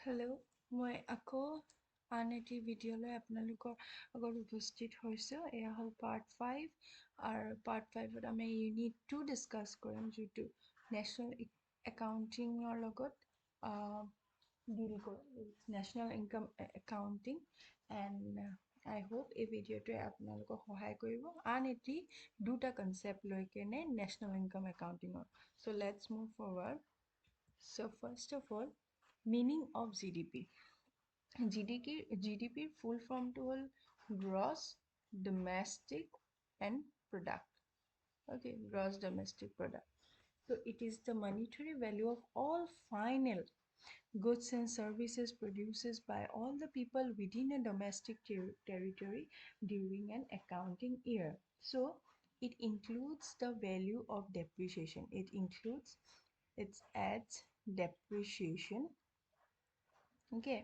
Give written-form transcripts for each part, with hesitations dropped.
Hello' মই আকৌ আন এটি ভিডিঅ'লৈ আপোনালোকৰ আগত উপস্থিত হৈছোঁ। এয়া হ'ল পাৰ্ট 5 আৰু পাৰ্ট 5ত আমি ইউনিট 2 ডিছকাছ কৰিম, যিটো নেশ্যনেল একাউণ্টিঙৰ লগত ডিল কৰোঁ, national income accounting. And I hope এই ভিডিঅ'টোৱে আপোনালোকক সহায় কৰিব আন এটি দুটা কনচেপ্ট লৈ কেনে নেশ্যনেল ইনকাম একাউণ্টিঙৰ। So' let's move forward. So' first of all, meaning of GDP. GDPৰ full form to হ'ল gross domestic and product. Okay, gross domestic product. So it is the monetary value of all final goods and services produced by all the people within a domestic territory during an accounting year. So it includes the value of depreciation. It adds depreciation. Okay,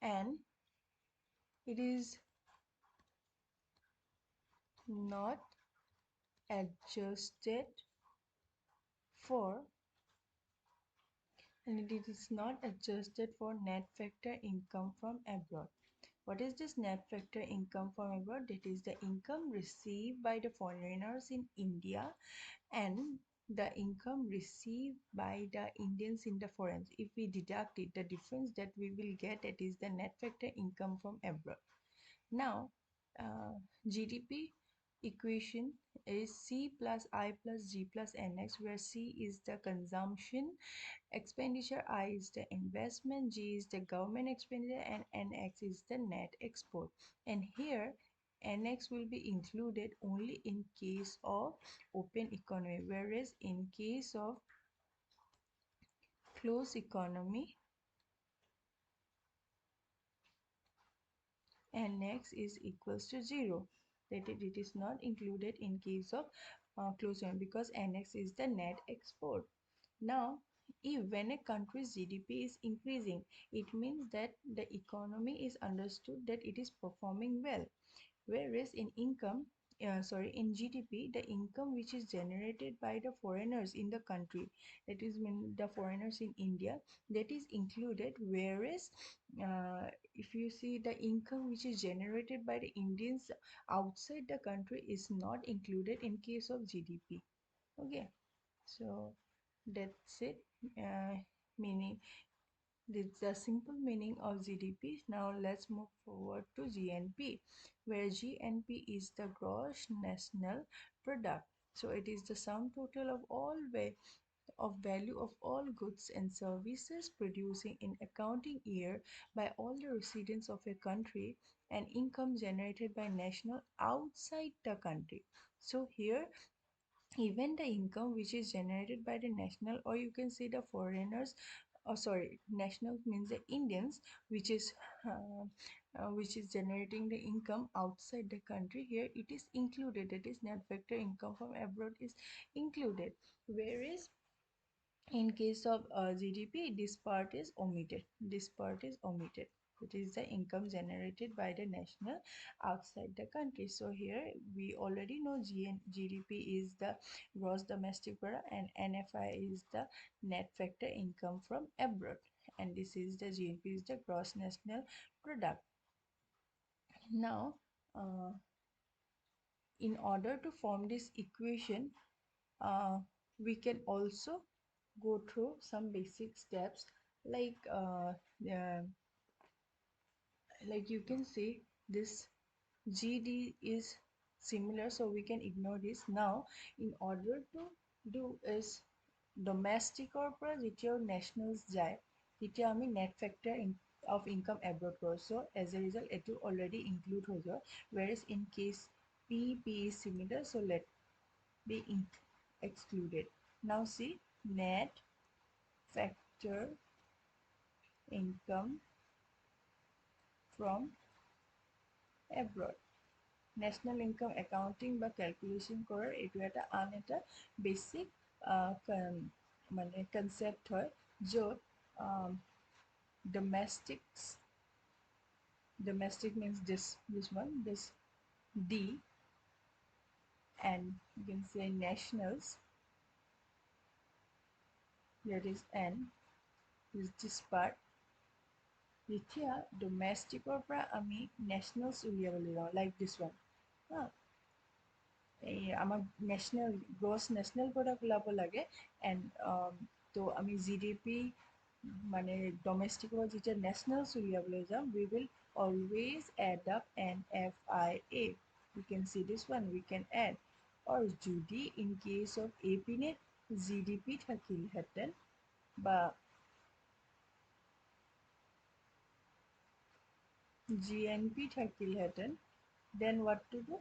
and it is not adjusted for net factor income from abroad. What is this net factor income from abroad? That is the income received by the foreigners in India and the income received by the Indians in the foreign. If we deduct it, the difference that we will get, that is the net factor income from abroad. Now, GDP equation is C plus I plus G plus NX, where C is the consumption expenditure, I is the investment, G is the government expenditure, and NX is the net export. And here, NX will be included only in case of open economy, whereas in case of closed economy, NX is equals to 0. That it is not included in case of closed economy because NX is the net export. Now, if when a country's GDP is increasing, it means that the economy is understood that it is performing well. Whereas in in GDP, the income which is generated by the foreigners in the country, that is when the foreigners in India, that is included. Whereas if you see, the income which is generated by the Indians outside the country is not included in case of GDP. Okay, so that's it. Meaning, this is the simple meaning of GDP. Now let's move forward to GNP, where GNP is the gross national product. So it is the sum total of all value of all goods and services producing in accounting year by all the residents of a country and income generated by national outside the country. So here, even the income which is generated by the national, or you can say the foreigners, national means the Indians, which is generating the income outside the country, here it is included. That is net factor income from abroad is included. Whereas in case of GDP, this part is omitted. It is the income generated by the national outside the country. So here we already know GDP is the gross domestic product and NFI is the net factor income from abroad, and this is the GNP is the gross national product. Now, in order to form this equation, we can also go through some basic steps, like you can see this GD is similar, so we can ignore this. Now, in order to do is domestic or nationals jai, ami net factor of income abroad koro. So as a result, it will already include ho jao. Whereas in case P is similar, so let be excluded. Now see, net factor income from abroad. National income accounting বা calculation কৰাৰ এইটো এটা আন এটা basic মানে concept হয়, য'ত domestic means this D, and you can say nationals that is N is this part. যেতিয়া ডমেষ্টিকৰ পৰা আমি নেশ্যনেলছ উলিয়াবলৈ যাওঁ লাইক দিছ ওৱান হা এই আমাক নেশ্যনেল গ্ৰছ নেশ্যনেল প্ৰডাক্ট ওলাব লাগে এণ্ড তো আমি GDP মানে ডমেষ্টিকৰ যেতিয়া নেশ্যনেলছ উলিয়াবলৈ যাওঁ we will always add up NFIA. You can see this one, we can add. Or যদি in case of এইপিনে GDP থাকিলহেঁতেন বা GNP থাকিলহেঁতেন, then what to do?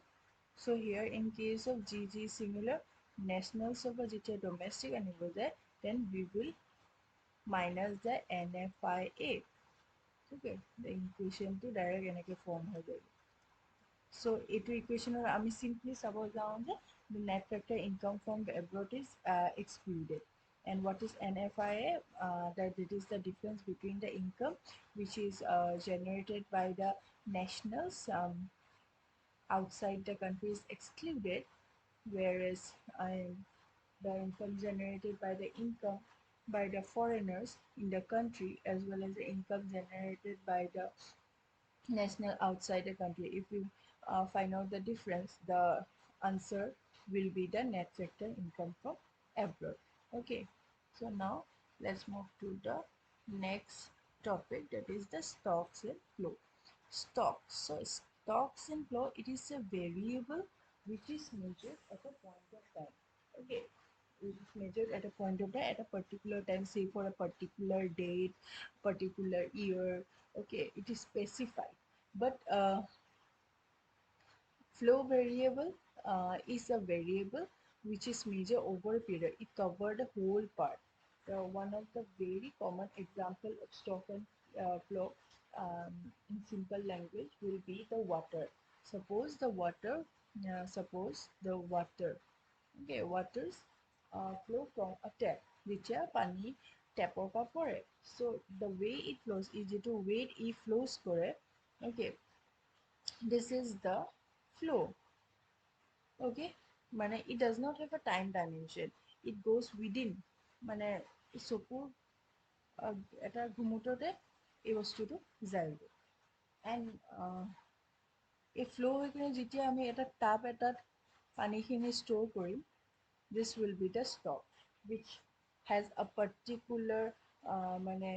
So here in case of GG similar nationals of a domestic animal there, then we will minus the NFIA. Okay, the equation to direct NK form ho jai. So etu equation or ami simply suppose down the net factor income from abroad is excluded. And what is NFIA? That it is the difference between the income which is generated by the nationals outside the country is excluded, whereas the income generated by the income by the foreigners in the country as well as the income generated by the national outside the country. If you find out the difference, the answer will be the net factor income from abroad. Okay, so now let's move to the next topic, that is the stocks and flow. Stocks. So stocks and flow, it is a variable which is measured at a point of time. Okay, it is measured at a point of time at a particular time, say for a particular date, particular year. Okay, it is specified. But flow variable is a variable which is measured over a period. It covered the whole part. One of the very common example of stock and flow in simple language will be the water. Suppose the water, okay, waters flow from a tap. যেতিয়া পানী টেপৰ পৰা পৰে, so the way it flows is যিটো way it flows কৰে, okay, this is the flow. Okay, মানে it does not have a time dimension, it goes within, মানে চকুৰ এটা ঘুমুটতে এই বস্তুটো যায়গৈ। এণ্ড এই ফ্লো হৈ কিনে যেতিয়া আমি এটা টাব এটাত পানীখিনি store Karim, this will be the stock which has a particular মানে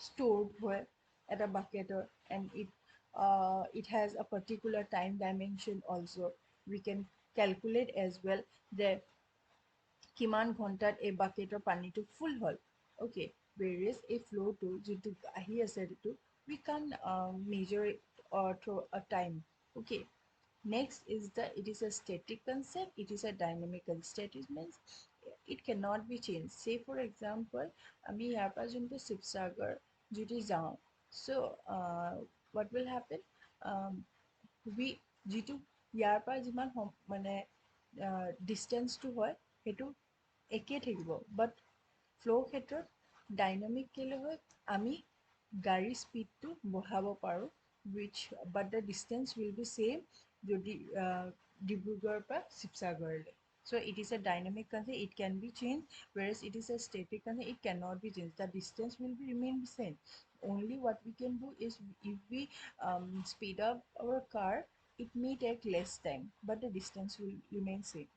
stored at a bucket, and it has a particular time dimension also. We can calculate as well that কিমান ঘণ্টাত এই বাকেটৰ পানীটো ফুল হ'ল। Okay, whereas a flow to যিটো আহি আছে সেইটো we can measure it through a time. Okay, next is it is a static concept, it is a dynamic concept. Static means it cannot be changed. Say for example আমি ইয়াৰ পৰা যোনটো শিৱসাগৰ যদি যাওঁ, so what will happen, we যিটো ইয়াৰ পৰা যিমান মানে ডিষ্টেঞ্চটো হয় সেইটো একেই থাকিব, বাট ফ্লো ক্ষেত্ৰত ডাইনামিক কেলে হয়, আমি গাড়ীৰ স্পীডটো বঢ়াব পাৰোঁ, which but the distance will be same যদি ডিব্ৰুগড়ৰ পৰা শিৱসাগৰলৈ. So it is a dynamic concept, it can be changed, whereas it is a static concept, it cannot be changed. The distance will be remain the same. Only what we can do is if we speed up our car, it may take less time, but the distance will remain same.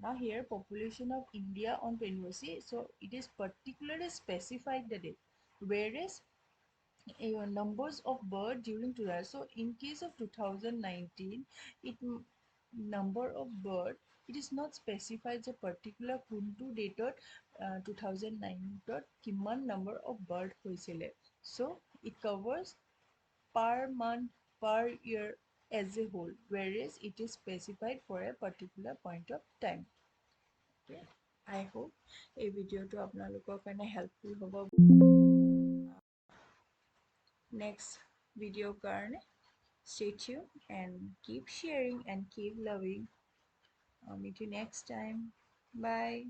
Now here population of India on 20, so it is particularly specified the date, whereas numbers of bird during 2000. So in case of 2019, it number of bird, it is not specified the particular kuntu date 2009 kiman number of bird hoisile. So it covers per month, per year as a whole, whereas it is specified for a particular point of time. Okay, I hope a video to apnalokor karone helpful hobo. Next video karone stay tuned and keep sharing and keep loving. Meet you next time. Bye.